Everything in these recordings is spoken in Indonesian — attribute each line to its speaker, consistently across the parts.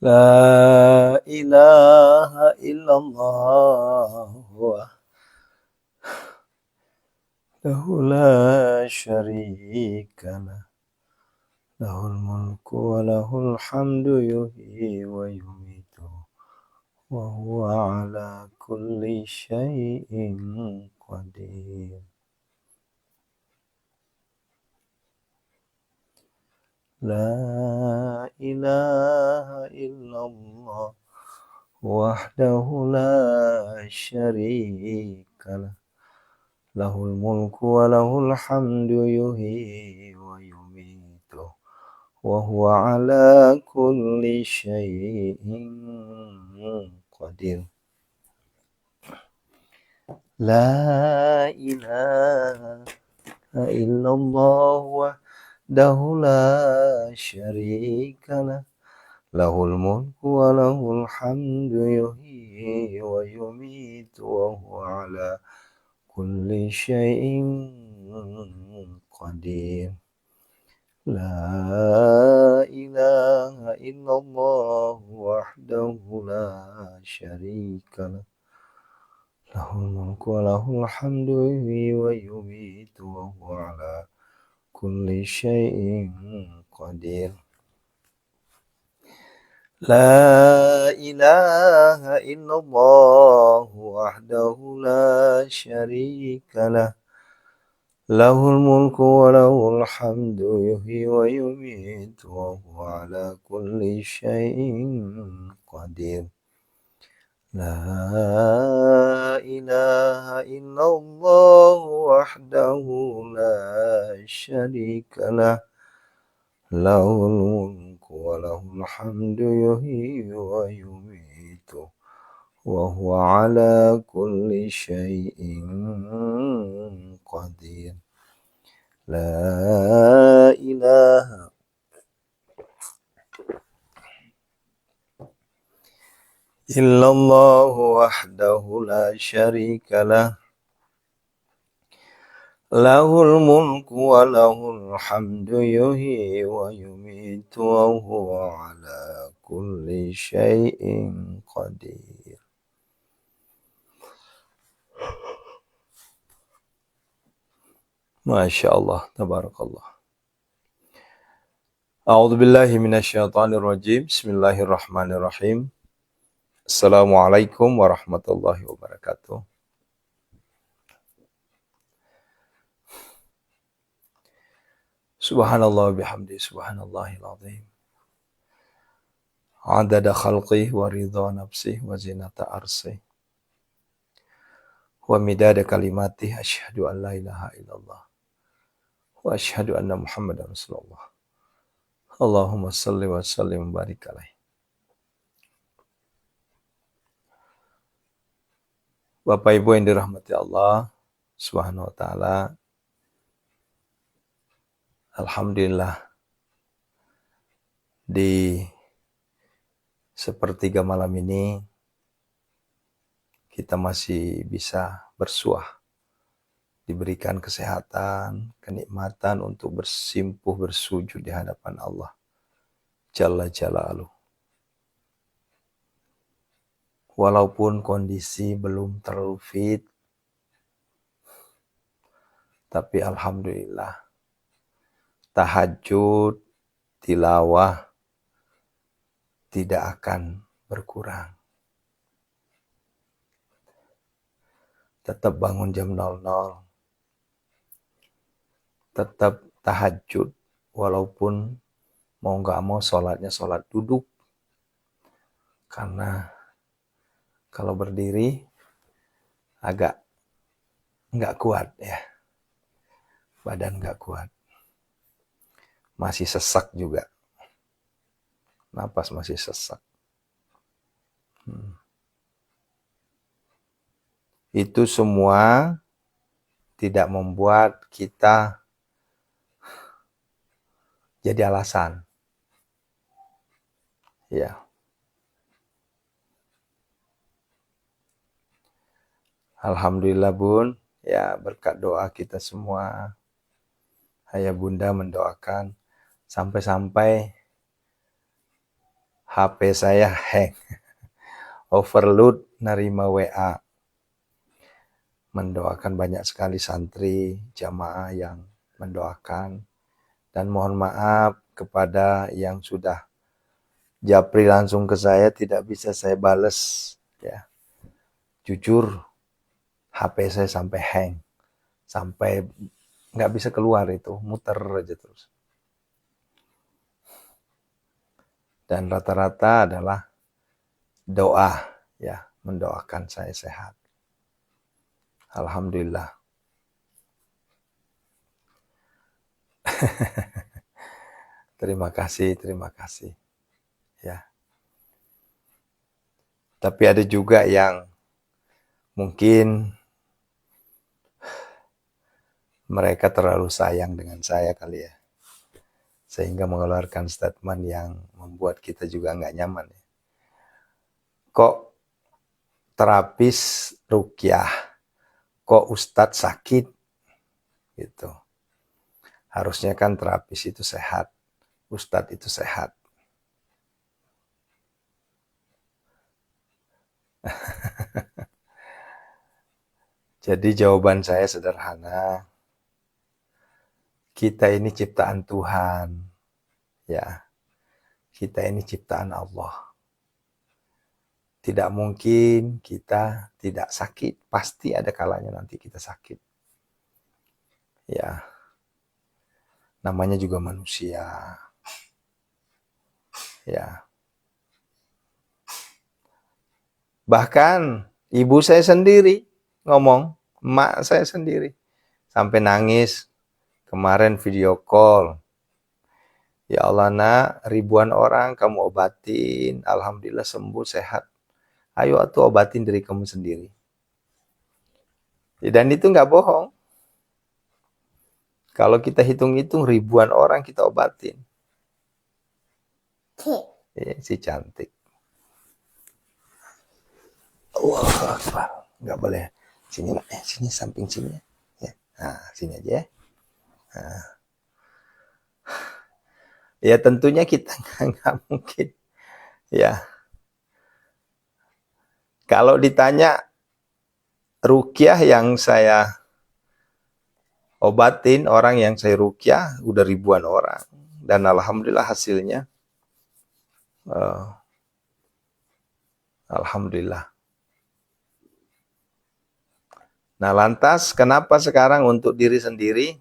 Speaker 1: لا إله إلا الله وحده لا شريك له له الملك وله الحمد يحيي ويميت وهو على كل شيء قدير لا إله إلا الله وحده لا شريك له له الملك وله الحمد يحيي ويميت وهو على كل شيء قدير لا إله إلا الله وحده لا شريك له له الملك وله الحمد يحيي ويميت وهو على كل شيء قدير لا إله إلا الله وحده لا شريك له له الملك وله الحمد يحيي ويميت وهو على كل شيء قدير لا إله إلا الله وحده لا شريك له له الملك وله الحمد يحيي ويميت وهو على كل شيء قدير لا إله إلا الله وحده لا شريك له له الملك وله الحمد يحيي ويميت وهو على كل شيء قدير لا إله إلا الله وحده لا شريك له له الملك وله الحمد يحيي ويميت وهو على كل شيء قدير Masya Allah, tabarakallah. A'udzu billahi minasyaitonir rajim. Bismillahirrahmanirrahim. Assalamualaikum warahmatullahi wabarakatuh. Subhanallah bihamdi subhanallahil azim. Adada khalqih wa ridha nafsih wa zinata arsih. Wa midada kalimatih asyhadu an la ilaha illallah. Wa asyhadu anna Muhammadar Rasulullah. Allahumma salli wa sallim wa barik alaih. Bapak Ibu yang dirahmati Allah Subhanahu wa taala. Alhamdulillah di sepertiga malam ini kita masih bisa bersuah, diberikan kesehatan, kenikmatan untuk bersimpuh bersujud di hadapan Allah Jalla Jalaluh. Walaupun kondisi belum terlalu fit, tapi alhamdulillah tahajud, tilawah tidak akan berkurang. Tetap bangun jam 00, tetap tahajud, walaupun mau gak mau sholatnya sholat duduk. Karena kalau berdiri agak gak kuat ya, badan gak kuat. Masih sesak juga, napas masih sesak. Itu semua tidak membuat kita jadi alasan. Ya. Alhamdulillah Bun, ya berkat doa kita semua. Ayah Bunda mendoakan sampai-sampai HP saya hang, overload nerima WA. Mendoakan banyak sekali santri, jamaah yang mendoakan. Dan mohon maaf kepada yang sudah japri langsung ke saya, tidak bisa saya bales. Ya. Jujur, HP saya sampai hang. Sampai nggak bisa keluar itu, muter aja terus. Dan rata-rata adalah doa, ya, mendoakan saya sehat. Alhamdulillah. Terima kasih. Ya. Tapi ada juga yang mungkin mereka terlalu sayang dengan saya kali ya. Sehingga mengeluarkan statement yang membuat kita juga nggak nyaman. Kok terapis ruqyah, kok ustadz sakit? Gitu. Harusnya kan terapis itu sehat, ustadz itu sehat. Jadi jawaban saya sederhana. Kita ini ciptaan Tuhan. Ya. Kita ini ciptaan Allah. Tidak mungkin kita tidak sakit. Pasti ada kalanya nanti kita sakit. Ya. Namanya juga manusia. Ya. Bahkan ibu saya sendiri ngomong, emak saya sendiri sampai nangis kemarin video call. Ya Allah nak, ribuan orang kamu obatin, alhamdulillah sembuh sehat. Ayo atuh obatin diri kamu sendiri. Dan itu nggak bohong. Kalau kita hitung-hitung ribuan orang kita obatin. Si cantik. Wah, nggak boleh. Sini nak, sini samping sini. Ya. Nah, sini aja ya. Nah. Ya tentunya kita nggak mungkin. Ya. Kalau ditanya ruqyah yang saya obatin, orang yang saya ruqyah udah ribuan orang. Dan alhamdulillah hasilnya. Alhamdulillah. Nah lantas kenapa sekarang untuk diri sendiri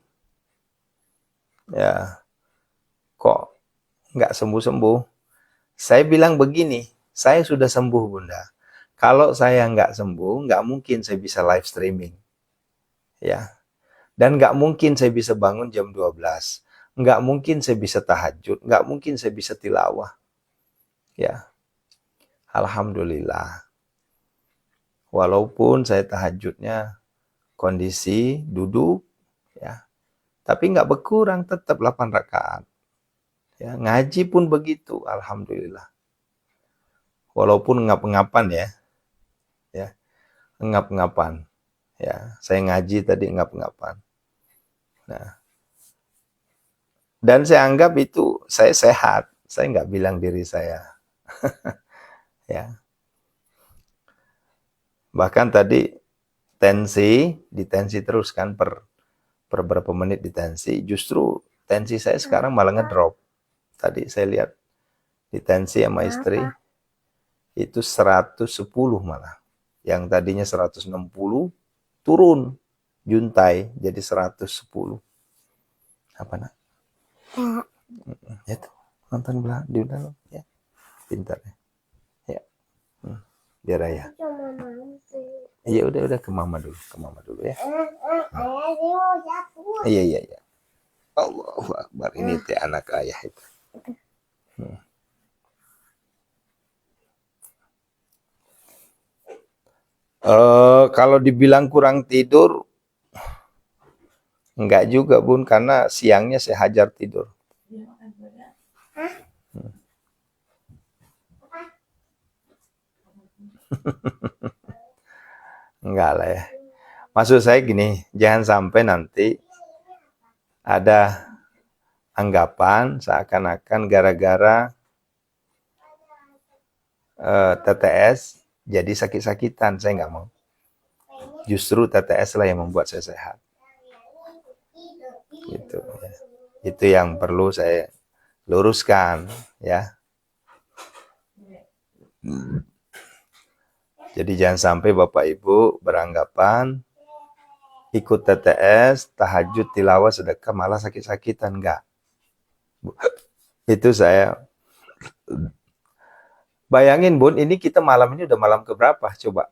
Speaker 1: ya kok nggak sembuh-sembuh? Saya bilang begini, saya sudah sembuh Bunda. Kalau saya nggak sembuh, nggak mungkin saya bisa live streaming. Ya. Dan nggak mungkin saya bisa bangun jam 12. Nggak mungkin saya bisa tahajud. Nggak mungkin saya bisa tilawah. Ya. Alhamdulillah. Walaupun saya tahajudnya kondisi duduk, ya, tapi nggak berkurang, tetap 8 rakaat. Ya, ngaji pun begitu, alhamdulillah. Walaupun ngap-ngapan ya, ngap-ngapan. Ya, saya ngaji tadi ngap-ngapan. Nah, dan saya anggap itu saya sehat. Saya nggak bilang diri saya. Ya. Bahkan tadi ditensi terus kan per berapa menit ditensi. Justru tensi saya sekarang malah ngedrop. Tadi saya lihat ditensi sama istri itu 110 malah. Yang tadinya 160 turun juntai jadi 110. Apa nak? Ya tuh nonton belah di dalam ya. Pintar ya. Ya. Biar ayah. Iya udah ke mama dulu ya. Iya. Allahu Akbar, ini teh anak ayah itu. Kalau dibilang kurang tidur, enggak juga Bun, karena siangnya saya hajar tidur. Enggak lah ya. Maksud saya gini, jangan sampai nanti ada anggapan seakan-akan gara-gara TTS jadi sakit-sakitan. Saya nggak mau. Justru TTS lah yang membuat saya sehat. Gitu ya. Itu yang perlu saya luruskan ya. Jadi jangan sampai Bapak Ibu beranggapan ikut TTS, tahajud, tilawah, sedekah malah sakit-sakitan. Enggak. Itu saya bayangin Bun, ini kita malam ini udah malam keberapa coba?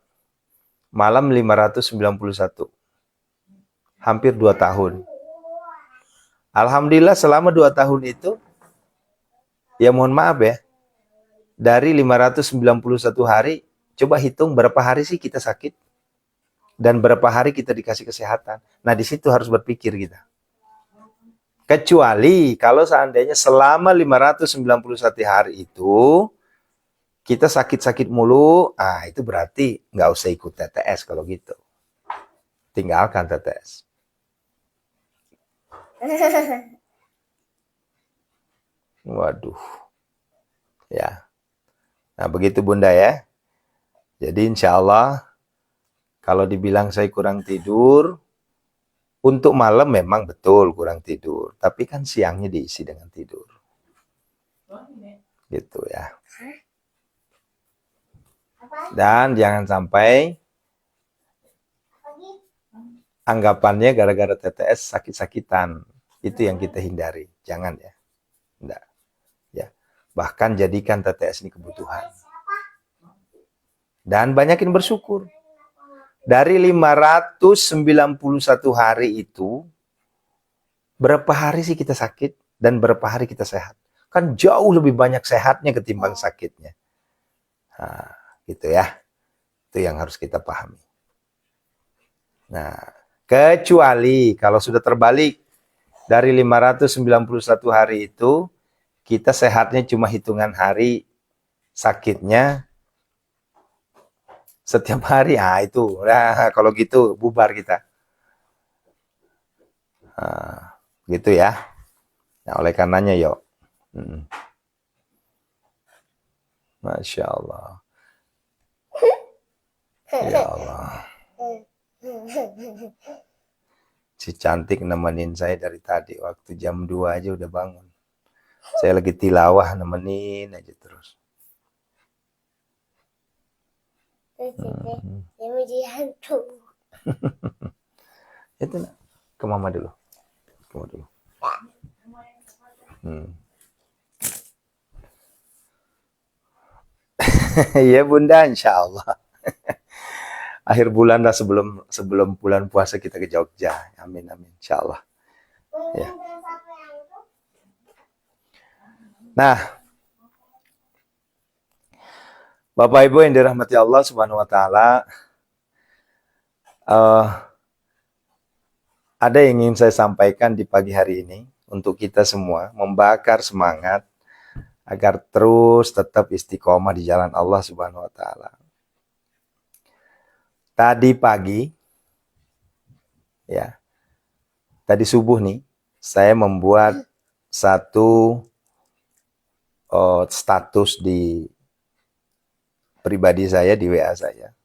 Speaker 1: Malam 591. Hampir 2 tahun. Alhamdulillah selama 2 tahun itu, ya mohon maaf ya, dari 591 hari, coba hitung berapa hari sih kita sakit, dan berapa hari kita dikasih kesehatan. Nah di situ harus berpikir kita. Kecuali kalau seandainya selama 591 hari itu, kita sakit-sakit mulu, itu berarti nggak usah ikut TTS kalau gitu. Tinggalkan TTS. Waduh. Ya. Nah, begitu Bunda ya. Jadi insya Allah, kalau dibilang saya kurang tidur, untuk malam memang betul kurang tidur. Tapi kan siangnya diisi dengan tidur. Gitu ya. Dan jangan sampai anggapannya gara-gara TTS sakit-sakitan. Itu yang kita hindari. Jangan ya. Enggak. Ya. Bahkan jadikan TTS ini kebutuhan. Dan banyakin bersyukur. Dari 591 hari itu, berapa hari sih kita sakit dan berapa hari kita sehat? Kan jauh lebih banyak sehatnya ketimbang sakitnya. Nah, gitu ya. Itu yang harus kita pahami. Nah, kecuali kalau sudah terbalik, dari 591 hari itu, kita sehatnya cuma hitungan hari, sakitnya setiap hari. Itu. Nah, kalau gitu bubar kita. Nah, gitu ya. Nah, oleh karenanya yuk. Masya Allah. Ya Allah. Si cantik nemenin saya dari tadi. Waktu jam 2 aja udah bangun. Saya lagi tilawah nemenin aja terus. Itu nak. Ke mama dulu. Ke mama dulu. Iya Bunda, insya Allah. Akhir bulan lah sebelum bulan puasa kita ke Jogja. Amin amin, insya Allah. Ya. Nah, Bapak Ibu yang dirahmati Allah Subhanahu Wa Taala, ada yang ingin saya sampaikan di pagi hari ini untuk kita semua membakar semangat agar terus tetap istiqomah di jalan Allah Subhanahu Wa Taala. Tadi pagi, ya, tadi subuh nih, saya membuat satu status di pribadi saya, di WA saya.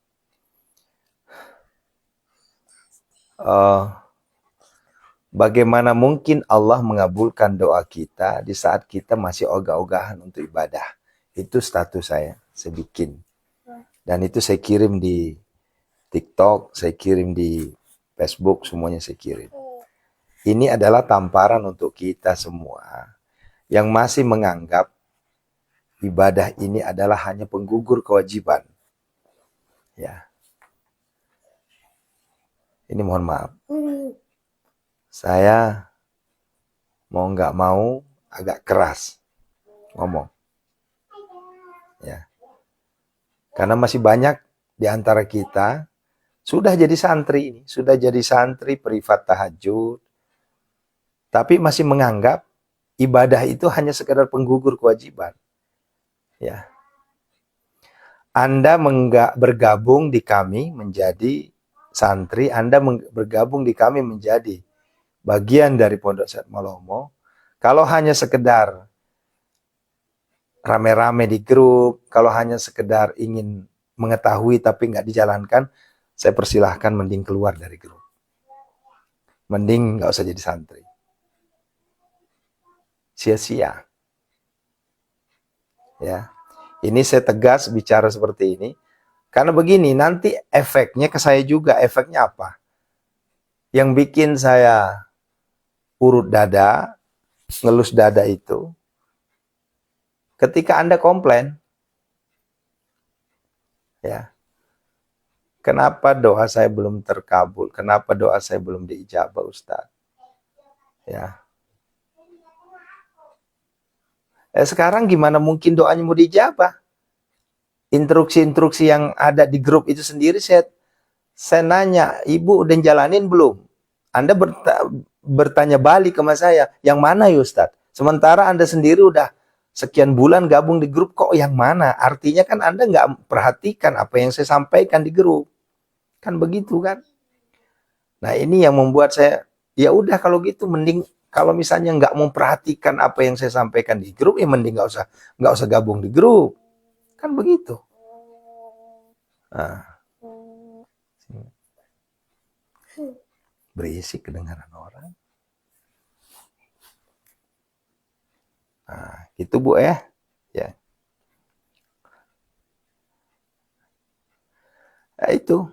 Speaker 1: Bagaimana mungkin Allah mengabulkan doa kita di saat kita masih ogah-ogahan untuk ibadah. Itu status saya bikin. Dan itu saya kirim di TikTok, saya kirim di Facebook, semuanya saya kirim. Ini adalah tamparan untuk kita semua yang masih menganggap ibadah ini adalah hanya penggugur kewajiban. Ya. Ini mohon maaf. Saya mau nggak mau agak keras ngomong. Ya. Karena masih banyak di antara kita sudah jadi santri ini, sudah jadi santri privat tahajud, tapi masih menganggap ibadah itu hanya sekedar penggugur kewajiban. Ya. Anda bergabung di kami menjadi santri, Anda bergabung di kami menjadi bagian dari Pondok Seth Malomo, kalau hanya sekedar rame-rame di grup. Kalau hanya sekedar ingin mengetahui tapi nggak dijalankan, saya persilahkan mending keluar dari grup. Mending nggak usah jadi santri. Sia-sia. Ya, ini saya tegas bicara seperti ini. Karena begini, nanti efeknya ke saya juga. Efeknya apa? Yang bikin saya urut dada, ngelus dada itu, ketika Anda komplain, ya, kenapa doa saya belum terkabul? Kenapa doa saya belum diijabah, Ustaz? Ya. Sekarang gimana mungkin doanya mau diijabah? Instruksi-instruksi yang ada di grup itu sendiri saya nanya, Ibu udah jalanin belum? Anda bertanya balik ke saya, yang mana ya Ustaz? Sementara Anda sendiri udah sekian bulan gabung di grup, kok yang mana? Artinya kan Anda nggak perhatikan apa yang saya sampaikan di grup. Kan begitu kan? Nah ini yang membuat saya, ya udah kalau gitu mending, kalau misalnya nggak memperhatikan apa yang saya sampaikan di grup, ya mending nggak usah gabung di grup. Kan begitu. Nah, berisik kedengaran orang. Nah, gitu Bu ya. Ya. Nah, itu.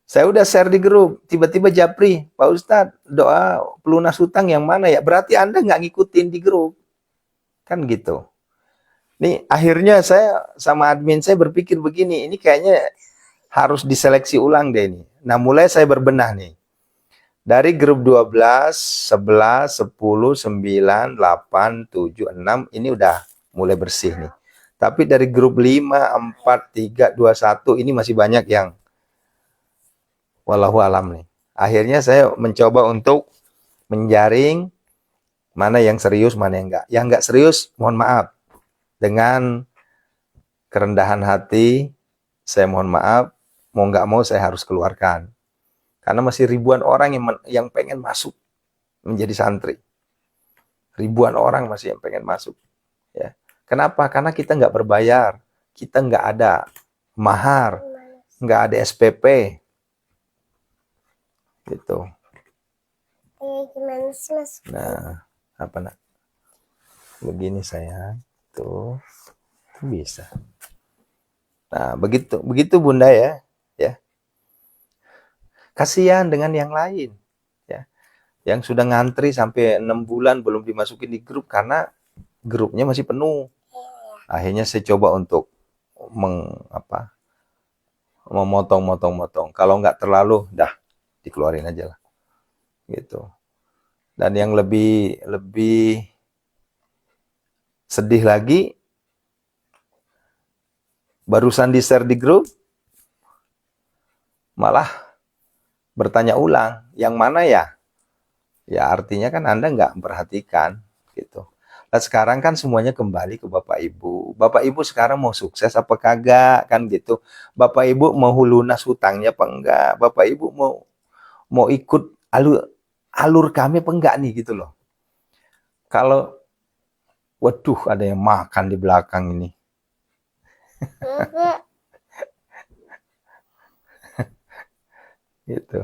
Speaker 1: Saya udah share di grup, tiba-tiba Japri, Pak Ustadz, doa pelunas hutang yang mana ya? Berarti Anda nggak ngikutin di grup. Kan gitu. Nih, akhirnya saya sama admin saya berpikir begini, ini kayaknya harus diseleksi ulang deh ini. Nah, mulai saya berbenah nih. Dari grup 12, 11, 10, 9, 8, 7, 6, ini udah mulai bersih nih. Tapi dari grup 5, 4, 3, 2, 1, ini masih banyak yang wallahu alam nih. Akhirnya saya mencoba untuk menjaring mana yang serius, mana yang enggak. Yang enggak serius, mohon maaf. Dengan kerendahan hati, saya mohon maaf, mau nggak mau saya harus keluarkan. Karena masih ribuan orang yang pengen masuk menjadi santri. Ribuan orang masih yang pengen masuk. Ya. Kenapa? Karena kita nggak berbayar. Kita nggak ada mahar. Nggak ada SPP. Gitu. Nah, apa nak? Begini sayang. Tuh bisa. Nah, begitu Bunda ya. Ya. Kasihan dengan yang lain. Ya. Yang sudah ngantri sampai 6 bulan belum dimasukin di grup karena grupnya masih penuh. Akhirnya saya coba untuk memotong. Kalau nggak terlalu, dah dikeluarin aja lah. Gitu. Dan yang lebih sedih lagi, barusan di-share di grup, malah bertanya ulang, yang mana ya? Ya artinya kan Anda nggak memperhatikan gitu. Nah sekarang kan semuanya kembali ke Bapak Ibu. Bapak Ibu sekarang mau sukses apa kagak kan gitu. Bapak Ibu mau lunas hutangnya apa enggak. Bapak Ibu mau ikut alur kami apa enggak nih gitu loh. Kalau waduh ada yang makan di belakang ini. Gitu.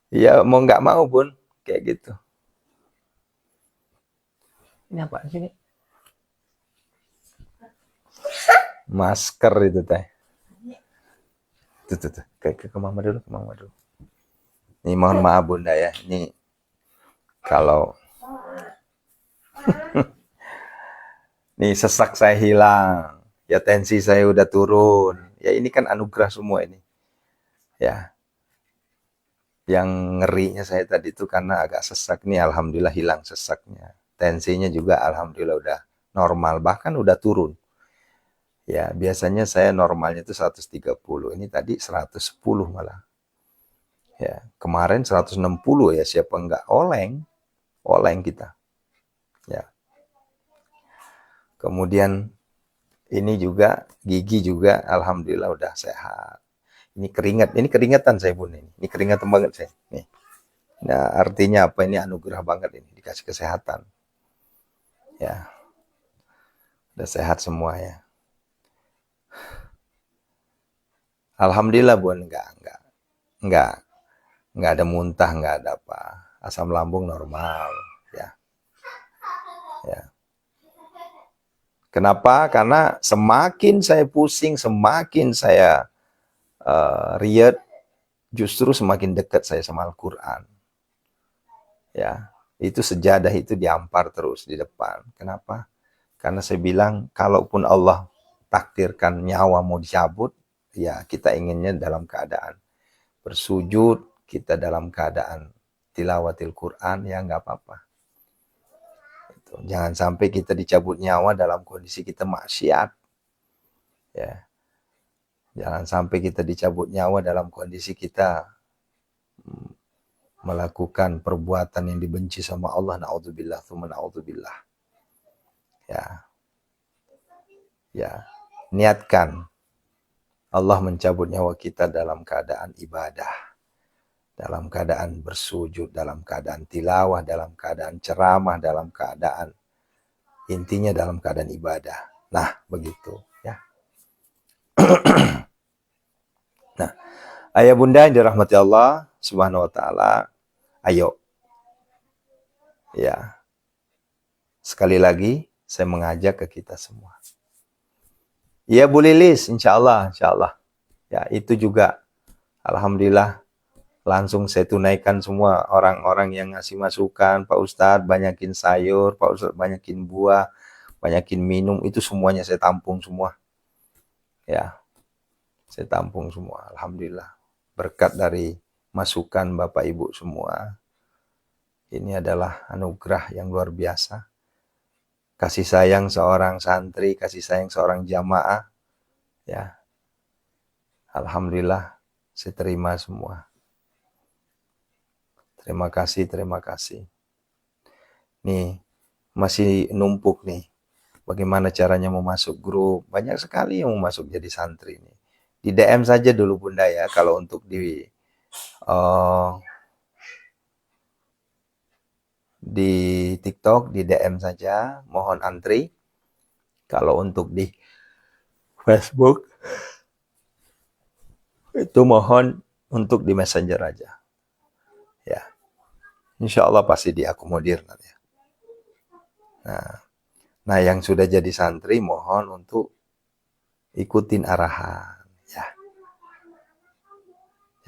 Speaker 1: Ya mau nggak mau Bun, kayak gitu. Ini apa sih ini? Masker itu teh. Tuh. Ke mama dulu, ke mama dulu. Ini mohon maaf Bunda ya. Ini kalau nih sesak saya hilang, ya tensi saya udah turun. Ya ini kan anugerah semua ini. Ya. Yang ngerinya saya tadi itu karena agak sesak nih, alhamdulillah hilang sesaknya. Tensinya juga alhamdulillah udah normal, bahkan udah turun. Ya, biasanya saya normalnya itu 130. Ini tadi 110 malah. Ya, kemarin 160 ya, siapa enggak oleng kita. Ya. Kemudian ini juga gigi juga alhamdulillah udah sehat. Ini keringatan saya Bun ini. Ini keringatan banget saya. Nih. Nah, artinya apa, ini anugerah banget ini, dikasih kesehatan. Ya, udah sehat semua ya. Alhamdulillah Bun, enggak, enggak ada muntah, enggak ada apa. Asam lambung normal, ya. Ya. Kenapa? Karena semakin saya pusing, semakin saya riet, justru semakin dekat saya sama Al-Quran. Ya, itu sejadah itu diampar terus di depan. Kenapa? Karena saya bilang, kalaupun Allah takdirkan nyawa mau dicabut, ya kita inginnya dalam keadaan bersujud, kita dalam keadaan tilawatil Quran, ya nggak apa-apa. Jangan sampai kita dicabut nyawa dalam kondisi kita maksiat. Ya, jangan sampai kita dicabut nyawa dalam kondisi kita melakukan perbuatan yang dibenci sama Allah. Na'udzubillah, tsumma na'udzubillah. Ya, ya, niatkan Allah mencabut nyawa kita dalam keadaan ibadah, dalam keadaan bersujud, dalam keadaan tilawah, dalam keadaan ceramah, dalam keadaan, intinya dalam keadaan ibadah. Nah, begitu ya. Nah, ayah bunda yang dirahmati Allah Subhanahu wa taala, ayo. Ya. Sekali lagi saya mengajak ke kita semua. Ya Bu Lilis, insya Allah. Ya, itu juga alhamdulillah langsung saya tunaikan semua orang-orang yang ngasih masukan, Pak Ustadz banyakin sayur, Pak Ustadz banyakin buah, banyakin minum, itu semuanya saya tampung semua. Ya, saya tampung semua, alhamdulillah. Berkat dari masukan Bapak Ibu semua, ini adalah anugerah yang luar biasa. Kasih sayang seorang santri, kasih sayang seorang jamaah, ya, alhamdulillah saya terima semua. Terima kasih, terima kasih. Nih, masih numpuk nih. Bagaimana caranya mau masuk grup? Banyak sekali yang mau masuk jadi santri nih. Di DM saja dulu Bunda ya, kalau untuk di TikTok di DM saja, mohon antri. Kalau untuk di Facebook itu mohon untuk di Messenger aja. Ya. Insya Allah pasti diakomodir nanti. Nah, yang sudah jadi santri mohon untuk ikutin arahan. Ya.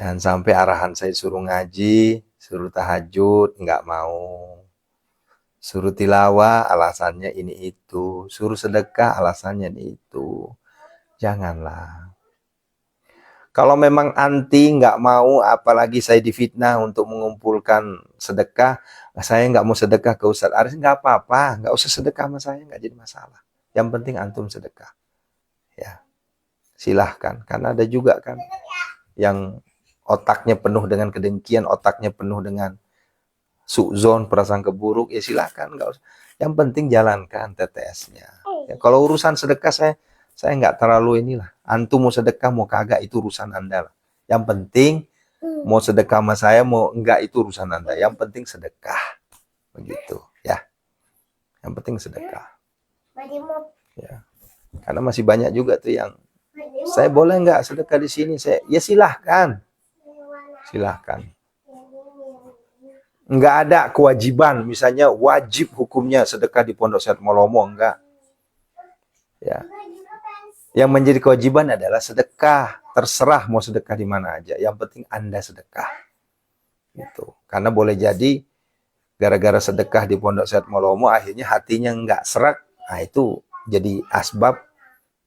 Speaker 1: Jangan sampai arahan saya suruh ngaji, suruh tahajud, nggak mau. Suruh tilawah, alasannya ini itu. Suruh sedekah, alasannya ini itu. Janganlah. Kalau memang anti, nggak mau, apalagi saya difitnah untuk mengumpulkan sedekah, saya nggak mau sedekah ke Ustadz Aris, nggak apa-apa. Nggak usah sedekah sama saya, nggak jadi masalah. Yang penting antum sedekah. Ya, silahkan. Karena ada juga kan yang otaknya penuh dengan kedengkian, otaknya penuh dengan suuzon, prasangka buruk, ya silakan, nggak usah. Yang penting jalankan TTS-nya. Ya, kalau urusan sedekah saya nggak terlalu inilah. Antum mau sedekah mau kagak itu urusan Anda lah. Yang penting mau sedekah sama saya mau enggak itu urusan Anda. Yang penting sedekah. Begitu, ya. Yang penting sedekah. Ya. Karena masih banyak juga tuh yang saya boleh nggak sedekah di sini? Ya silahkan. Silahkan. Nggak ada kewajiban, misalnya wajib hukumnya sedekah di Pondok Sehat Molomo, enggak. Ya. Yang menjadi kewajiban adalah sedekah. Terserah mau sedekah di mana aja. Yang penting Anda sedekah. Gitu. Karena boleh jadi gara-gara sedekah di Pondok Sehat Molomo akhirnya hatinya nggak serak. Nah itu jadi asbab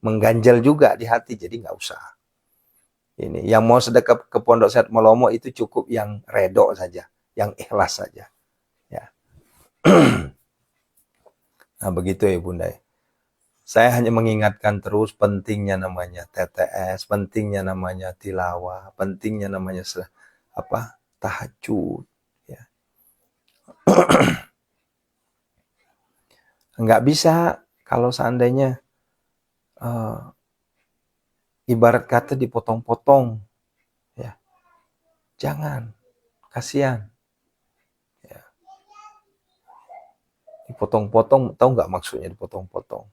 Speaker 1: mengganjal juga di hati. Jadi nggak usah. Ini yang mau sedekah ke Pondok Sehat Molomo itu cukup yang redok saja, yang ikhlas saja. Ya. Nah begitu ya Bunda. Saya hanya mengingatkan terus pentingnya namanya TTS, pentingnya namanya tilawah, pentingnya namanya tahajud. Ya. Nggak bisa kalau seandainya ibarat kata dipotong-potong. Ya. Jangan, kasihan. Dipotong-potong, tahu nggak maksudnya dipotong-potong?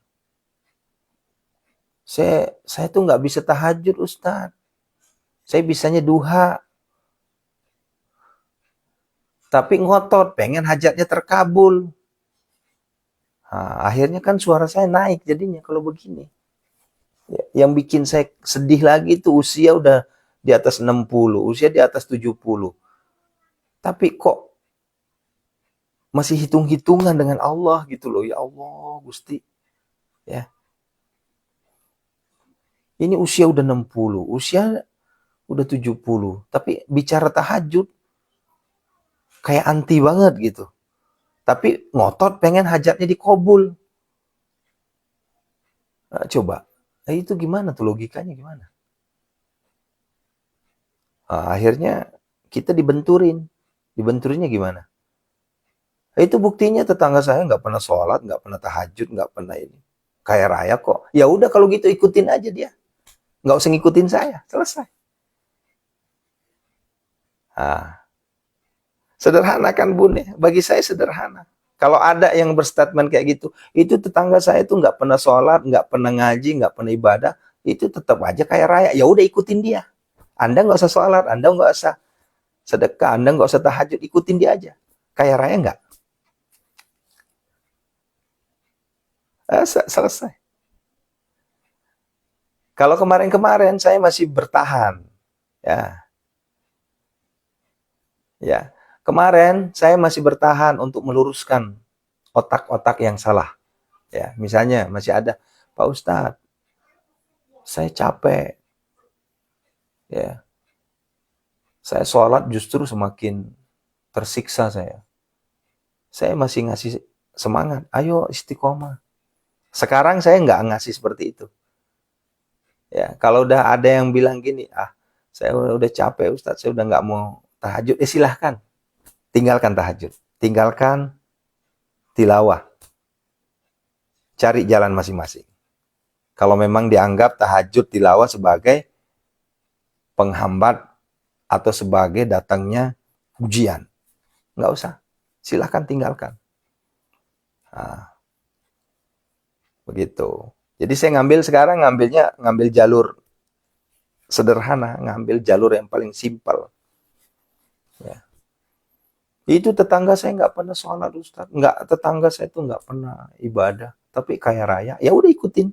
Speaker 1: Saya tuh nggak bisa tahajud, Ustaz. Saya bisanya duha. Tapi ngotot, pengen hajatnya terkabul. Nah, akhirnya kan suara saya naik jadinya kalau begini. Yang bikin saya sedih lagi itu usia udah di atas 60, usia di atas 70. Tapi kok masih hitung-hitungan dengan Allah gitu loh. Ya Allah, Gusti. Ya. Ini usia udah 60, usia udah 70. Tapi bicara tahajud kayak anti banget gitu. Tapi ngotot pengen hajatnya dikabul. Nah, coba. Nah, itu gimana tuh logikanya gimana? Nah, akhirnya kita dibenturin. Dibenturinnya gimana? Nah, itu buktinya tetangga saya nggak pernah sholat, nggak pernah tahajud, nggak pernah ini. Kayak raya kok. Ya udah kalau gitu ikutin aja dia. Nggak usah ngikutin saya. Selesai. Nah, sederhana kan Bun ya? Bagi saya sederhana. Kalau ada yang berstatement kayak gitu, itu tetangga saya tuh nggak pernah sholat, nggak pernah ngaji, nggak pernah ibadah, itu tetap aja kayak raya. Ya udah ikutin dia. Anda nggak usah sholat, Anda nggak usah sedekah, Anda nggak usah tahajud, ikutin dia aja. Kayak raya nggak? Selesai. Kalau kemarin-kemarin saya masih bertahan, ya, ya. Kemarin saya masih bertahan untuk meluruskan otak-otak yang salah. Ya, misalnya masih ada, Pak Ustadz, saya capek, ya, saya sholat justru semakin tersiksa saya. Saya masih ngasih semangat, ayo istiqomah. Sekarang saya nggak ngasih seperti itu. Ya, kalau udah ada yang bilang gini, saya udah capek Ustadz, saya udah nggak mau tahajud, silahkan, tinggalkan tahajud, tinggalkan tilawah, cari jalan masing-masing. Kalau memang dianggap tahajud tilawah sebagai penghambat atau sebagai datangnya ujian, nggak usah, silahkan tinggalkan. Nah, begitu. Jadi saya sekarang ngambil jalur sederhana, ngambil jalur yang paling simpel. Ya. Itu tetangga saya nggak pernah sholat Ustaz, nggak, tetangga saya tuh nggak pernah ibadah, tapi kaya raya, ya udah ikutin,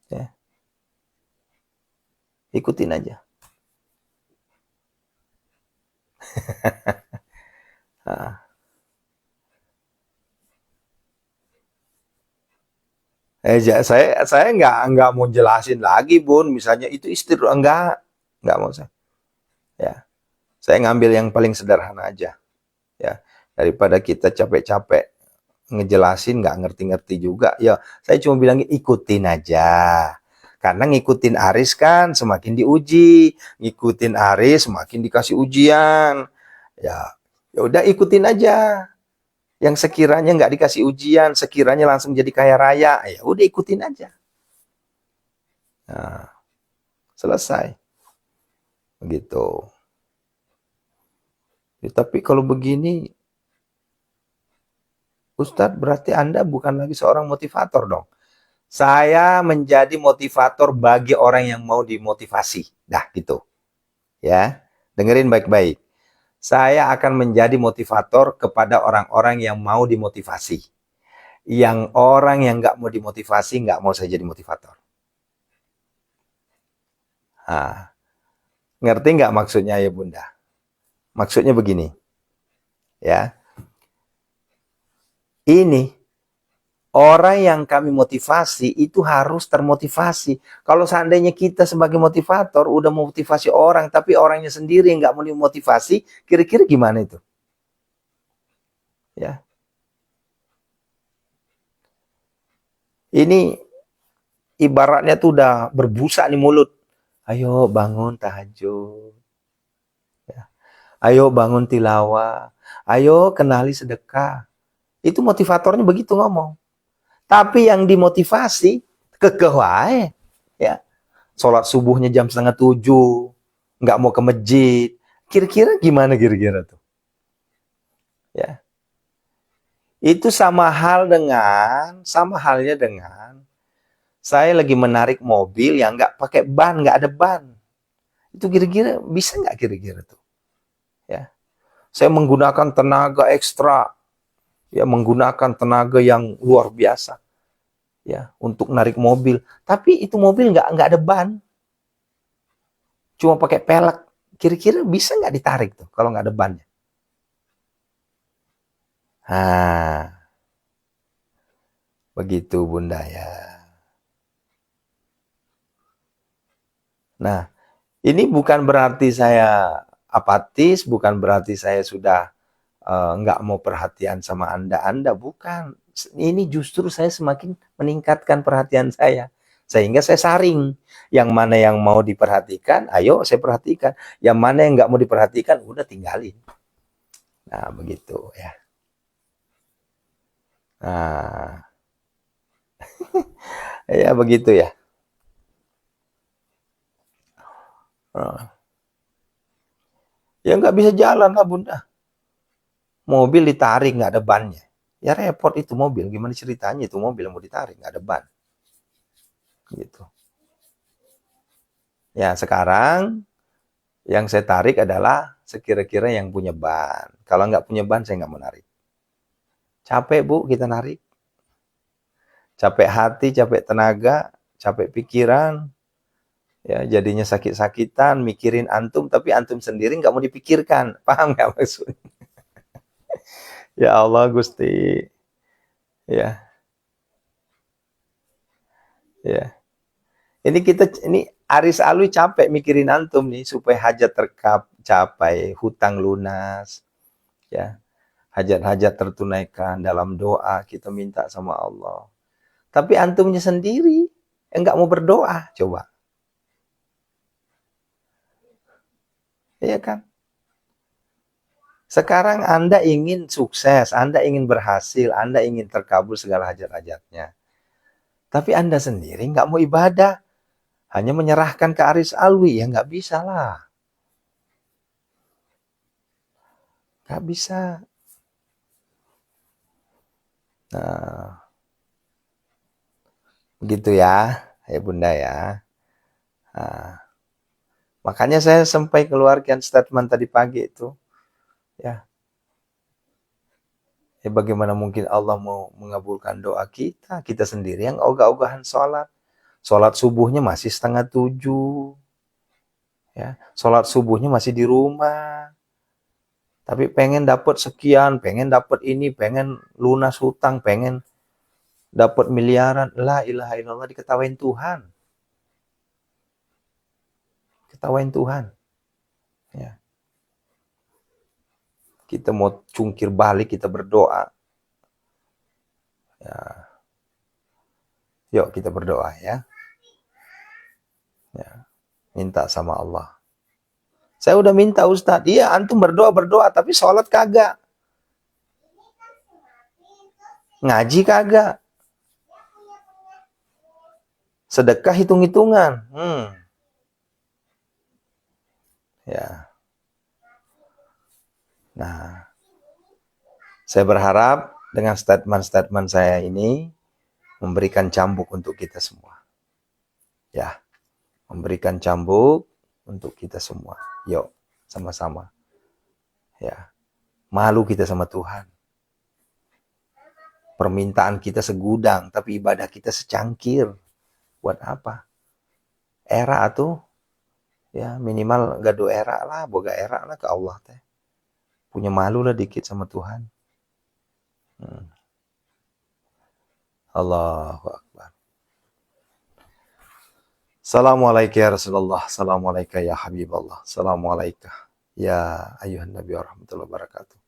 Speaker 1: ya, ikutin aja. Nah, saya nggak mau jelasin lagi Bun, misalnya itu istri nggak mau saya. Ya, saya ngambil yang paling sederhana aja, ya, daripada kita capek-capek ngejelasin nggak ngerti-ngerti juga. Ya, saya cuma bilang ikutin aja. Karena ngikutin Aris kan semakin diuji, ngikutin Aris semakin dikasih ujian. Ya, ya udah ikutin aja. Yang sekiranya nggak dikasih ujian, sekiranya langsung jadi kaya raya, ya udah ikutin aja. Nah, selesai. Begitu. Ya, tapi kalau begini, Ustadz, berarti Anda bukan lagi seorang motivator dong. Saya menjadi motivator bagi orang yang mau dimotivasi. Dah gitu. Ya. Dengerin baik-baik. Saya akan menjadi motivator kepada orang-orang yang mau dimotivasi. Yang orang yang nggak mau dimotivasi, nggak mau saya jadi motivator. Nah, ngerti nggak maksudnya ya Bunda? Maksudnya begini. Ya. Ini orang yang kami motivasi itu harus termotivasi. Kalau seandainya kita sebagai motivator udah motivasi orang, tapi orangnya sendiri yang nggak mau dimotivasi, kira-kira gimana itu? Ya, ini ibaratnya tuh udah berbusa nih mulut. Ayo bangun tahajud. Ya. Ayo bangun tilawah. Ayo kenali sedekah. Itu motivatornya begitu ngomong. Tapi yang dimotivasi kekeh wae. Ya. Sholat subuhnya jam 6:30, nggak mau ke masjid. Kira-kira gimana kira-kira tuh? Ya. Itu sama halnya dengan saya lagi menarik mobil yang nggak pakai ban, nggak ada ban. Itu kira-kira bisa nggak kira-kira tuh? Ya, saya menggunakan tenaga ekstra, ya menggunakan tenaga yang luar biasa, ya untuk narik mobil. Tapi itu mobil nggak ada ban, cuma pakai pelek. Kira-kira bisa nggak ditarik tuh kalau nggak ada bannya? Nah, begitu Bunda ya. Nah, ini bukan berarti saya apatis, bukan berarti saya sudah nggak mau perhatian sama Anda, bukan. Ini justru saya semakin meningkatkan perhatian saya. Sehingga saya saring. Yang mana yang mau diperhatikan, ayo saya perhatikan. Yang mana yang nggak mau diperhatikan, udah tinggalin. Nah, begitu ya. Nah, ya begitu ya. Nah, ya nggak bisa jalan lah Bunda. Mobil ditarik nggak ada bannya. Ya repot itu mobil. Gimana ceritanya itu mobil yang mau ditarik nggak ada ban. Gitu. Ya sekarang yang saya tarik adalah sekira-kira yang punya ban. Kalau nggak punya ban saya nggak mau narik. Capek Bu kita narik. Capek hati, capek tenaga, capek pikiran. Ya jadinya sakit-sakitan, mikirin antum, tapi antum sendiri nggak mau dipikirkan. Paham nggak maksudnya? Ya Allah Gusti. Ya, ya. Ini Aris Alwi capek mikirin antum nih supaya hajat tercapai, hutang lunas, ya. Hajat-hajat tertunaikan dalam doa kita minta sama Allah. Tapi antumnya sendiri enggak mau berdoa, coba. Iya kan? Sekarang Anda ingin sukses, Anda ingin berhasil, Anda ingin terkabul segala hajat-hajatnya. Tapi Anda sendiri enggak mau ibadah. Hanya menyerahkan ke Aris Alwi, ya enggak bisa lah. Enggak bisa. Nah, begitu ya, ya Bunda ya. Nah, makanya saya sampai keluarkan statement tadi pagi itu. Ya, ya bagaimana mungkin Allah mau mengabulkan doa kita? Kita sendiri yang ogah-ogahan sholat. Sholat subuhnya masih 6:30. Ya, sholat subuhnya masih di rumah. Tapi pengen dapat sekian, pengen dapat ini, pengen lunas hutang, pengen dapat miliaran. La ilaha illallah, diketawain Tuhan. Ketawain Tuhan. Ya. Kita mau cungkir balik, kita berdoa. Ya. Yuk kita berdoa ya. Ya. Minta sama Allah. Saya udah minta Ustadz, iya antum berdoa, tapi sholat kagak. Ngaji kagak. Sedekah hitung-hitungan. Ya. Nah, saya berharap dengan statement-statement saya ini memberikan cambuk untuk kita semua. Ya, memberikan cambuk untuk kita semua. Yuk, sama-sama. Ya, malu kita sama Tuhan. Permintaan kita segudang, tapi ibadah kita secangkir. Buat apa? Era tuh, ya minimal gado era lah, boga era lah ke Allah teh. Punya malu lah dikit sama Tuhan. Allahu Akbar. Assalamualaikum ya Rasulullah. Assalamualaikum ya Habiballah. Assalamualaikum ya ayuhan Nabi warahmatullahi wabarakatuh.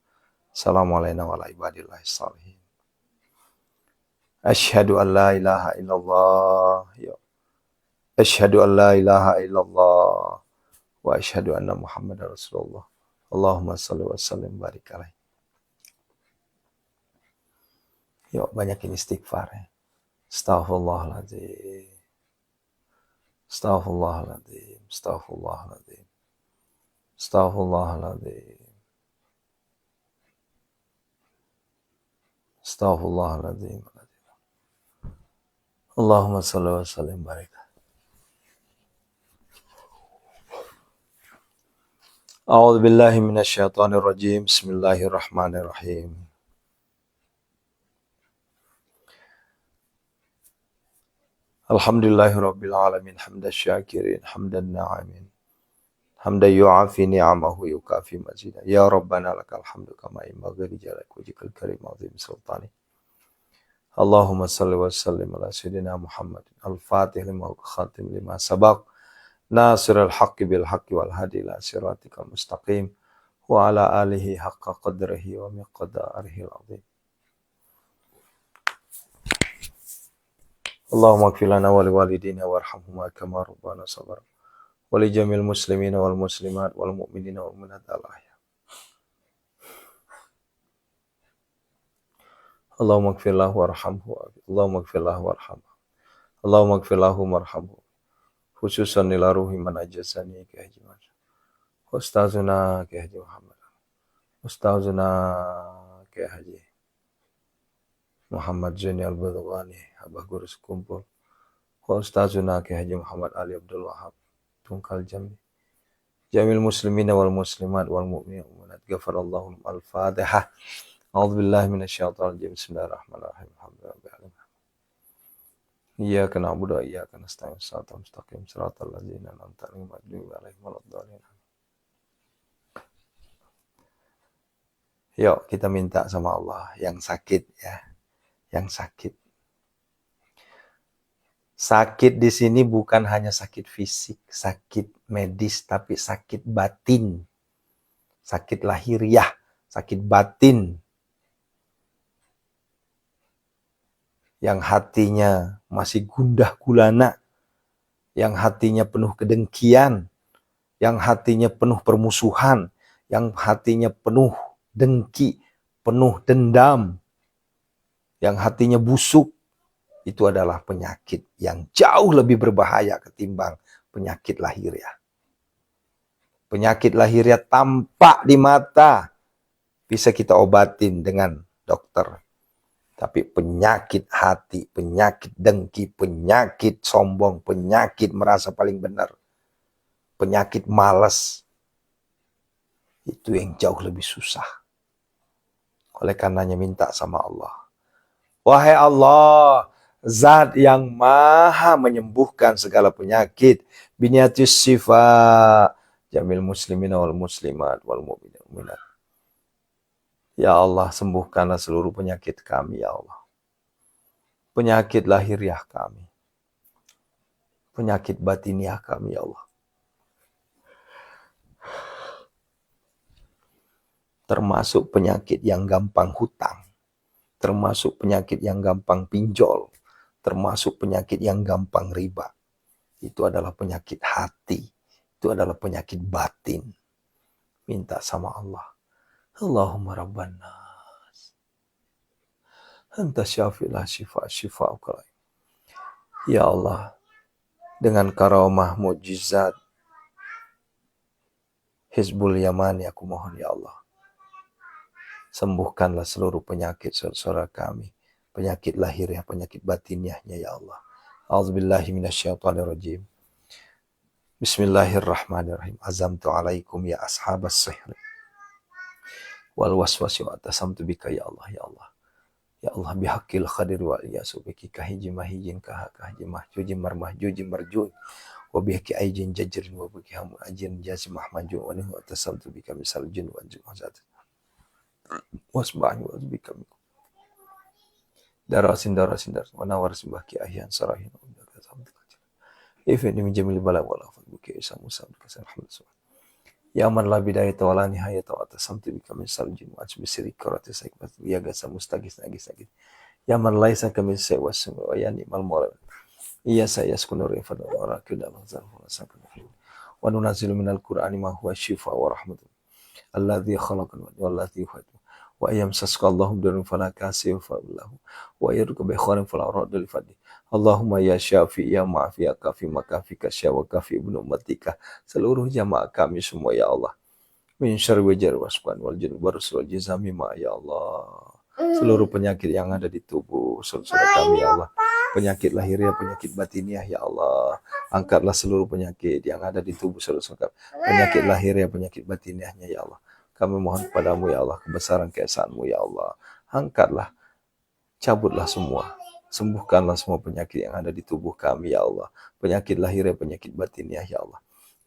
Speaker 1: Assalamualaikum warahmatullahi wabarakatuh. Asyhadu an la ilaha illallah. Asyhadu an la ilaha illallah. Wa asyhadu anna Muhammadar Rasulullah. Allahumma shalli wa sallim barik alaih. Yuk banyakin istighfar ya. Astaghfirullahaladzim. Astaghfirullahaladzim. Astaghfirullahaladzim. Astaghfirullahaladzim. Astaghfirullahaladzim. Allahumma salli wa sallim barik. A'udzu billahi minasyaitonir rajim. Bismillahirrahmanirrahim. Alhamdulillahirabbil alamin, hamdan syakirin, hamdan na'imin. Hamdan yu'afi ni'amahu yukafi mazidah. Ya Rabbana lakal hamdu kama yanbaghi li jalali wajhikal karim azim sultani. Allahumma salli wa sallim ala sayyidina Muhammad al-Fatih lima khatim lima sabaq nasirul haqqi bil haqqi wal hadi ila siratikal mustaqim wa ala alihi haqqa qadrihi wa miqdarihi al-azim. Allahumma ighfir lana wa liwalidina warhamhuma kama rabbana saghira wa li jamil muslimina wal muslimat wal mu'minina wal mu'minat al-ahya. Allahumma ighfir lahu warhamhu. Allahumma ighfir lahu warhamhu. Allahumma ighfir lahu warhamhu. Khususan ila ruhi man ajazani ke Haji Muhammad. Ustazuna ke Haji Muhammad. Ustazuna ke Haji Muhammad Zaini Al-Badghani, Abah Guru Sekumpul. Ustazuna ke Haji Muhammad Ali Abdul Wahab, Tungkal Jambi. Jamil muslimina wal muslimat wal mu'minin wal mu'minat. Ghafarallahu al-Fatihah. A'udzu billahi minasyaitonir rajim. Bismillahirrahmanirrahim. Alhamdulillahirabbil alamin. Iyyaka na'budu wa iyyaka nasta'in. Shiratal mustaqim. Shiratal ladzina an'amta 'alaihim ghairil maghdubi 'alaihim waladdallin. Yuk kita minta sama Allah yang sakit ya. Yang sakit. Sakit di sini bukan hanya sakit fisik, sakit medis, tapi sakit batin. Sakit lahiriah, sakit batin. Yang hatinya masih gundah gulana, yang hatinya penuh kedengkian, yang hatinya penuh permusuhan, yang hatinya penuh dengki, penuh dendam, yang hatinya busuk, itu adalah penyakit yang jauh lebih berbahaya ketimbang penyakit lahiriah. Penyakit lahiriah tampak di mata, bisa kita obatin dengan dokter. Tapi penyakit hati, penyakit dengki, penyakit sombong, penyakit merasa paling benar, penyakit malas, itu yang jauh lebih susah. Oleh karenanya minta sama Allah. Wahai Allah, Zat yang maha menyembuhkan segala penyakit, biniatis syifa, jamil muslimina wal muslimat wal mu'minin wal mu'minat. Ya Allah, sembuhkanlah seluruh penyakit kami, ya Allah. Penyakit lahiriah kami. Penyakit batiniah kami, ya Allah. Termasuk penyakit yang gampang hutang. Termasuk penyakit yang gampang pinjol. Termasuk penyakit yang gampang riba. Itu adalah penyakit hati. Itu adalah penyakit batin. Minta sama Allah. Allahumma rabban nas. Anta syafi'lah syifa'uka. Ya Allah, dengan karamah mukjizat Hizbul Yamani, aku mohon ya Allah, sembuhkanlah seluruh penyakit saudara kami, penyakit lahiriah, penyakit batiniahnya ya Allah. A'udzubillahi minasyaitonirrajim. Bismillahirrahmanirrahim. Azamtu alaikum ya ashabas sihri wal waswasi wa atasamtu bika ya Allah, ya Allah. Ya Allah, bihaqqil khadir wa iyasubiki kahiji mahijin kahaji mahjujin marmahjujin marjuin wa bihaqi aijin jajrin wa bihaqi hamu ajin jasi mahmajun wa nihu atasamtu bika misal jin wa jin wazat wasbahi wa bika darasin wa nawar simbaki ahyan sarahin wa bika samtu ifni min jamil bala wala fa bika isa musa bika alhamdulillah. Ya man la bidayata wala nihayata wa atasamtu bika min saljin wa ajbisiri karati saikbat ya gasa mustagis nagis. Ya man laisa kami sewas wa yani mal moral. Iya saya sekunur ifad wa rakid al-hazal wa sakun. Wa nunazzilu minal qur'ani ma huwa shifa wa rahmatun. Alladzi khalaqana walladzi yuhadu. Wa yamsasqa Allahu bidarrin fala kashifa lahu. Wa yarzuqu bi khairin fala radda li fadli. Allahumma ya syafi ya ma'afi ya kafi makafi kasya wa kafi ibnu ummatika, seluruh jamaah kami semua ya Allah, min syarri wajar wasban wal jin barusul jizami ma ya Allah, seluruh penyakit yang ada di tubuh saudara kami ya Allah, penyakit lahiriah, penyakit batiniah ya Allah, angkatlah seluruh penyakit yang ada di tubuh saudara, penyakit lahiriah, penyakit batiniahnya ya Allah. Kami mohon kepadamu ya Allah, kebesaran keesaanmu ya Allah, angkatlah, cabutlah semua, sembuhkanlah semua penyakit yang ada di tubuh kami ya Allah, penyakit lahiriah, penyakit batiniah ya Allah.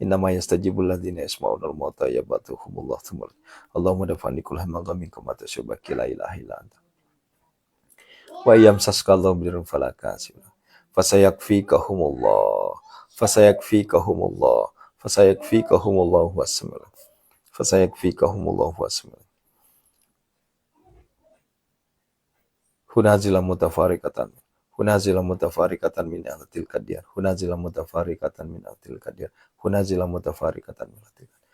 Speaker 1: Innama yastajibul ladzina yasma'unal mauta yabatuhumullah tsumma Allahumma dafani kull hamma minkum ma tasyabaki la ilaha illa anta wa yamsaskallahu bidirun fala kasib fasayakfikahumullah fasayakfikahumullah fasayakfikahumullah wassalam fasayakfikahumullah wassalam hunazila mutafarikatan hunazila mutafarikatan min atil qadir hunazila mutafarikatan min atil qadir hunazila mutafarikatan min atil qadir.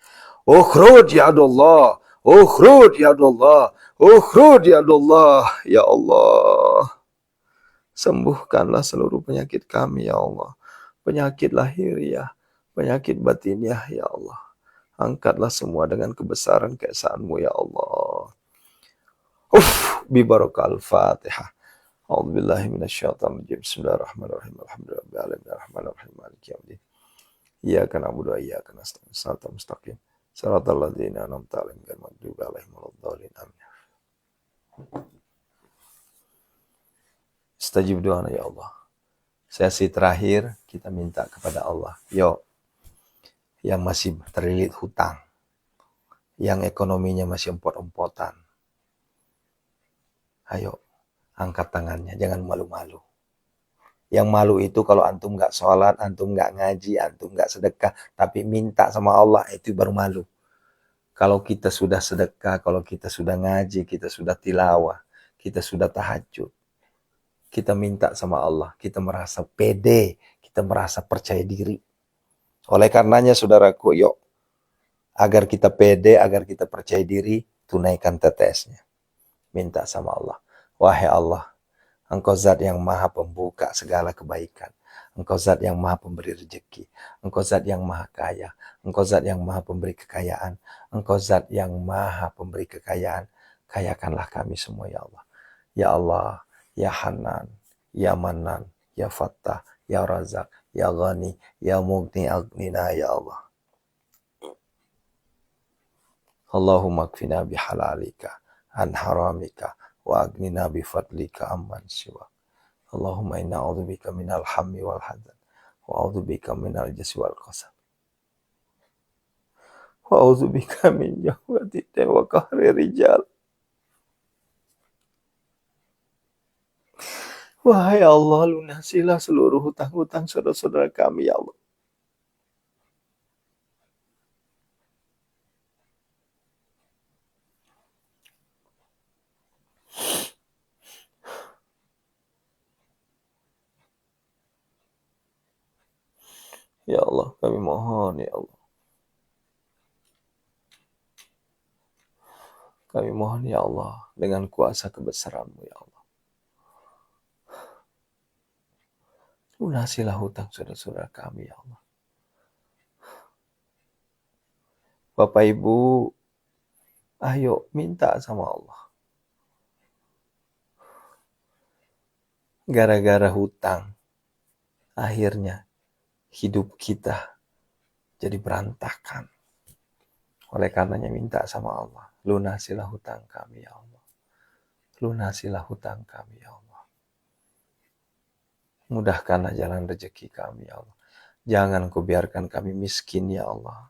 Speaker 1: Ukhruj ya Allah, ukhruj ya Allah, ukhruj ya Allah, ya Allah. Sembuhkanlah seluruh penyakit kami ya Allah, penyakit lahiriah, penyakit batiniah ya Allah. Angkatlah semua dengan kebesaran keesaanmu ya Allah. Bi barakal Fatihah. A'udzubillahi minasyaitonir rajim. Bismillahirrahmanirrahim. Alhamdulillahirabbil alamin arrahmanirrahim maliki yaumiddin. Iyyaka na'budu wa iyyaka nasta'in. Shiratal mustaqim. Shiratal ladzina an'amta 'alaihim ghairil maghdubi 'alaihim waladdallin. Amin. Istajib doa ya Allah. Sesi terakhir kita minta kepada Allah. Yo, yang masih terlilit hutang, yang ekonominya masih empot-empotan, ayo angkat tangannya, jangan malu-malu. Yang malu itu kalau antum nggak sholat, antum nggak ngaji, antum nggak sedekah, tapi minta sama Allah, itu baru malu. Kalau kita sudah sedekah, kalau kita sudah ngaji, kita sudah tilawah, kita sudah tahajud, kita minta sama Allah, kita merasa pede, kita merasa percaya diri. Oleh karenanya saudaraku, yuk, agar kita pede, agar kita percaya diri, tunaikan tetesnya. Minta sama Allah. Wahai Allah, Engkau zat yang maha pembuka segala kebaikan. Engkau zat yang maha pemberi rezeki. Engkau zat yang maha kaya. Engkau zat yang maha pemberi kekayaan. Engkau zat yang maha pemberi kekayaan. Kayakanlah kami semua ya Allah. Ya Allah, ya Hanan, ya Manan, ya Fattah, ya Razak, ya Ghani, ya Mughni aghnina ya Allah. Allahumma kfina bihalalika an haramika wa aghnina bi fadlika amman siwa. Allahumma inna a'udzubika minal hammi wal hazan wa a'udzubika minal jaswi wal qasam wa a'udzubika min jahwati wa qahri rijal. Wahai Allah, lunasilah seluruh hutang-hutang saudara-saudara kami ya Allah. Ya Allah, kami mohon ya Allah. Kami mohon ya Allah, dengan kuasa kebesaran-Mu ya Allah. Lunasilah hutang saudara-saudara kami ya Allah. Bapak Ibu, ayo minta sama Allah. Gara-gara hutang, akhirnya hidup kita jadi berantakan. Oleh karenanya minta sama Allah. Lunasilah hutang kami ya Allah. Lunasilah hutang kami ya Allah. Mudahkanlah jalan rezeki kami ya Allah. Jangan Kau biarkan kami miskin ya Allah.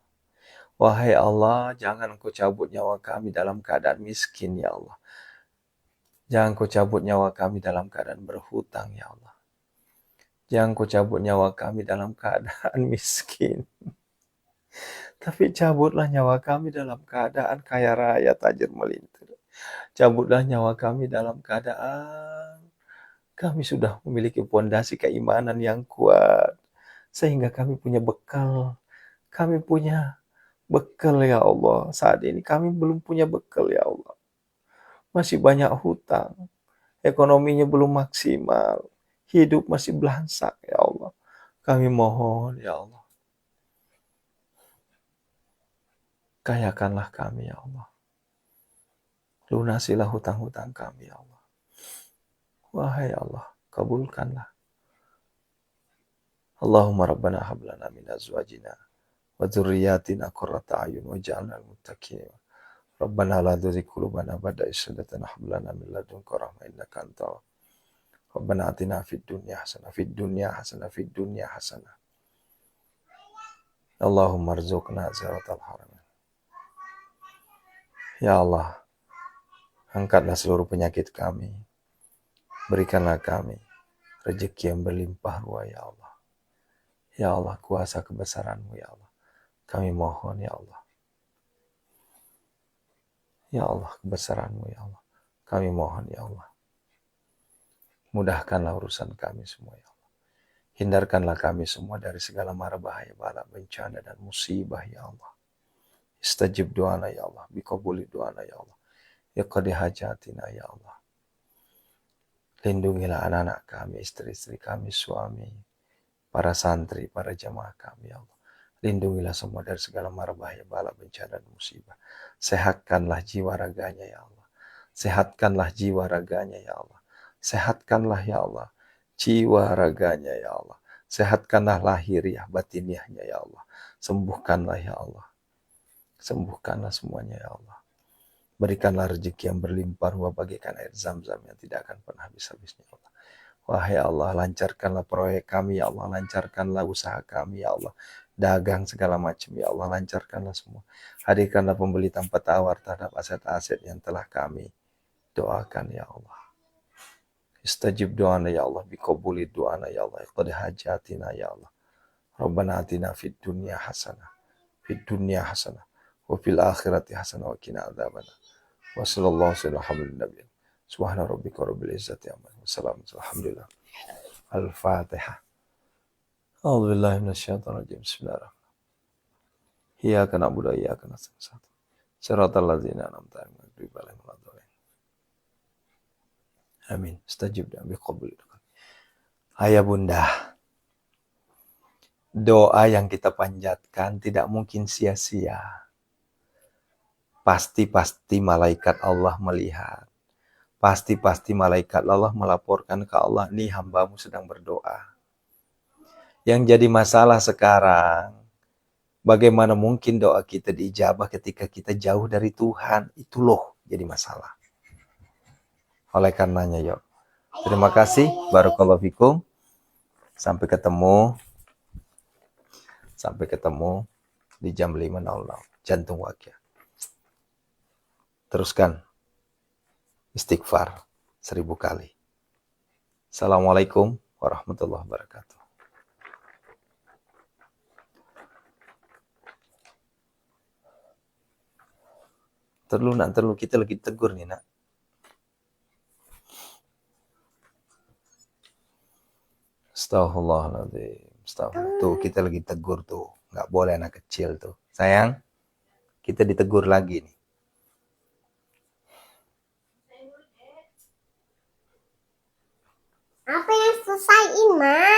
Speaker 1: Wahai Allah, jangan Kau cabut nyawa kami dalam keadaan miskin ya Allah. Jangan Kau cabut nyawa kami dalam keadaan berhutang ya Allah. Jangan Kau cabut nyawa kami dalam keadaan miskin. Tapi cabutlah nyawa kami dalam keadaan kaya raya tajir melintir. Cabutlah nyawa kami dalam keadaan kami sudah memiliki pondasi keimanan yang kuat. Sehingga kami punya bekal. Kami punya bekal ya Allah. Saat ini kami belum punya bekal ya Allah. Masih banyak hutang. Ekonominya belum maksimal. Hidup masih belansak ya Allah. Kami mohon ya Allah. Kayakanlah kami ya Allah. Lunasilah hutang-hutang kami, ya Allah. Wahai Allah, kabulkanlah. Allahumma rabbana hablana min azwajina wa dzurriyyatina qurrata a'yun waj'alna lil muttaqin. Rabbana la tuzigh qulubana ba'da idh hadaytana wa hab lana min ladunka rahmah innaka antal. Rabbana atina fid dunya hasanah fid dunya hasanah fid dunya hasanah. Allahumma rzuqna ziyaratal haram. Ya Allah, angkatlah seluruh penyakit kami. Berikanlah kami rezeki yang berlimpah ruah, ya Allah. Ya Allah, kuasa kebesaran-Mu, ya Allah. Kami mohon, ya Allah. Ya Allah, kebesaran-Mu, ya Allah. Kami mohon, ya Allah. Mudahkanlah urusan kami semua, ya Allah. Hindarkanlah kami semua dari segala mara bahaya, bala, bencana, dan musibah, ya Allah. Istajib doana, ya Allah. Biqabuli doana, ya Allah. Ya qadi hajatina, ya Allah. Lindungilah anak-anak kami, istri-istri kami, suami, para santri, para jamaah kami, ya Allah. Lindungilah semua dari segala mara bahaya, bala, bencana, dan musibah. Sehatkanlah jiwa raganya, ya Allah. Sehatkanlah jiwa raganya, ya Allah. Sehatkanlah, ya Allah, jiwa raganya, ya Allah. Sehatkanlah lahiriah, batiniahnya, ya Allah. Sembuhkanlah, ya Allah. Sembuhkanlah semuanya, ya Allah. Berikanlah rezeki yang berlimpah ruah bagaikan air zam-zam yang tidak akan pernah habis-habisnya, ya Allah. Wahai Allah, lancarkanlah proyek kami, ya Allah. Lancarkanlah usaha kami, ya Allah. Dagang segala macam, ya Allah. Lancarkanlah semua. Hadirkanlah pembeli tanpa tawar terhadap aset-aset yang telah kami doakan, ya Allah. Istajib doana, ya Allah. Biqabuli doana, ya Allah. Qad hajatina, ya Allah. Rabbana atina fid dunya hasanah. Fid dunya hasanah. Wa fil akhirati hasanah wa qina adzabannar. Wa sallallahu alaihi wasallam. Subhana rabbika rabbil izzati amma yasifun. Alhamdulillah. Al-Fatihah. A'udzu billahi minasyaitonir rajim. Bismillahirrahmanirrahim. Iyyaka na'budu wa iyyaka nasta'in. Shiratal ladzina an'amta 'alaihim ghairil maghdubi 'alaihim waladdallin. Amin. Istajib dan biqabul. Ayah bunda, doa yang kita panjatkan tidak mungkin sia-sia. Pasti-pasti malaikat Allah melihat. Pasti-pasti malaikat Allah melaporkan ke Allah, nih hambamu sedang berdoa. Yang jadi masalah sekarang, bagaimana mungkin doa kita diijabah ketika kita jauh dari Tuhan? Itu loh jadi masalah. Oleh karenanya yuk. Terima kasih. Barakallahu fikum. Sampai ketemu di jam 5.00. Jantung Wakya. Teruskan istighfar 1000 kali. Assalamualaikum warahmatullahi wabarakatuh. Terlalu kita lagi tegur nih nak. Astaghfirullahaladzim. Tuh kita lagi tegur tuh. Nggak boleh anak kecil tuh. Sayang, kita ditegur lagi nih.
Speaker 2: Apa yang selesaiin, Ma?